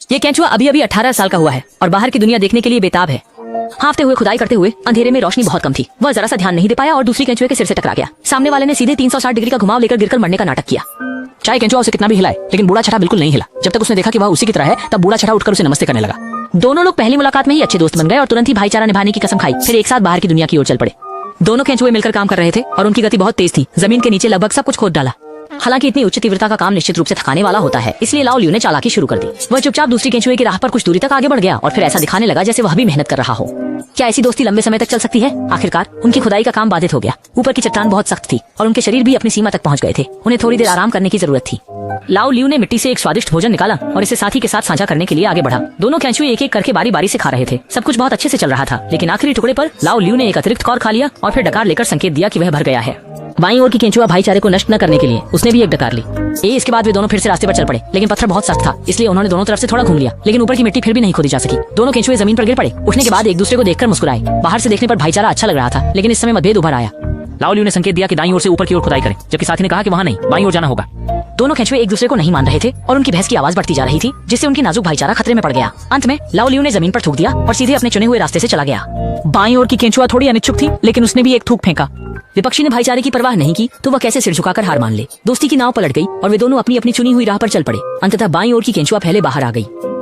ये केंचुआ अभी अभी 18 साल का हुआ है और बाहर की दुनिया देखने के लिए बेताब है। हाफते हुए खुदाई करते हुए अंधेरे में रोशनी बहुत कम थी। वह जरा सा ध्यान नहीं दे पाया और दूसरी केंचुए के सिर से टकरा गया। सामने वाले ने सीधे 360 डिग्री का घुमाव लेकर गिरकर मरने का नाटक किया। चाहे केंचुआ उसे कितना भी हिलाए, लेकिन बूढ़ा छठा बिल्कुल नहीं हिला। जब तक उसने देखा कि वह उसी की तरह है, तब बूढ़ा छठा उठकर उसे नमस्ते करने लगा। दोनों लोग पहली मुलाकात में ही अच्छे दोस्त बन गए और तुरंत ही भाईचारा निभाने की कसम खाई। फिर एक साथ बाहर की दुनिया की ओर चल पड़े। दोनों केंचुए मिलकर काम कर रहे थे और उनकी गति बहुत तेज थी। जमीन के नीचे लगभग सब कुछ खोद डाला। हालांकि इतनी उच्च तीव्रता का काम निश्चित रूप से थकाने वाला होता है, इसलिए लाओ लियू ने चालाकी शुरू कर दी। वह चुपचाप दूसरी केंचुए की राह पर कुछ दूरी तक आगे बढ़ गया और फिर ऐसा दिखाने लगा जैसे वह भी मेहनत कर रहा हो। क्या ऐसी दोस्ती लंबे समय तक चल सकती है? आखिरकार उनकी खुदाई का काम बाधित हो गया। ऊपर की चट्टान बहुत सख्त थी और उनके शरीर भी अपनी सीमा तक पहुंच गए थे। उन्हें थोड़ी देर आराम करने की जरूरत थी। लाओ लियू ने मिट्टी से एक स्वादिष्ट भोजन निकाला और इसे साथी के साथ साझा करने के लिए आगे बढ़ा। दोनों केंचुए एक एक करके बारी बारी से खा रहे थे। सब कुछ बहुत अच्छे से चल रहा था, लेकिन आखिरी टुकड़े पर लाओ लियू ने एक अतिरिक्त कौर खा लिया और फिर डकार लेकर संकेत दिया कि वह भर गया है। बाईं ओर की केंचुआ भाईचारे को नष्ट न करने के लिए उसने भी एक डकार ली। इसके बाद वे दोनों फिर से रास्ते पर चल पड़े, लेकिन पत्थर बहुत सख्त था, इसलिए उन्होंने दोनों तरफ से थोड़ा घूम लिया, लेकिन ऊपर की मिट्टी फिर भी नहीं खोदी जा सकी। दोनों केंचुए जमीन पर गिर पड़े। उठने के बाद एक दूसरे को देखकर मुस्कुराए। बाहर से देखने पर भाईचारा अच्छा लग रहा था, लेकिन इस समय मतभेद उभर आया। लाओ लियू ने संकेत दिया कि दाईं ओर से ऊपर की ओर खुदाई करें, जबकि साथी ने कहा कि वहाँ नहीं, बाईं ओर जाना होगा। दोनों केंचुए एक दूसरे को नहीं मान रहे थे और उनकी बहस की आवाज बढ़ती जा रही थी, जिससे उनकी नाजुक भाईचारा खतरे में पड़ गया। अंत में लाओ लियू ने जमीन पर थूक दिया और सीधे अपने चुने हुए रास्ते से चला गया। बाईं ओर की केंचुआ थोड़ी अनिच्छुक थी, लेकिन उसने भी एक थूक फेंका। विपक्षी ने भाईचारे की परवाह नहीं की तो वह कैसे सिर झुकाकर हार मान ले। दोस्ती की नाव पलट गई और वे दोनों अपनी अपनी चुनी हुई राह पर चल पड़े। अंततः बाईं ओर की केंचुआ पहले बाहर आ गई।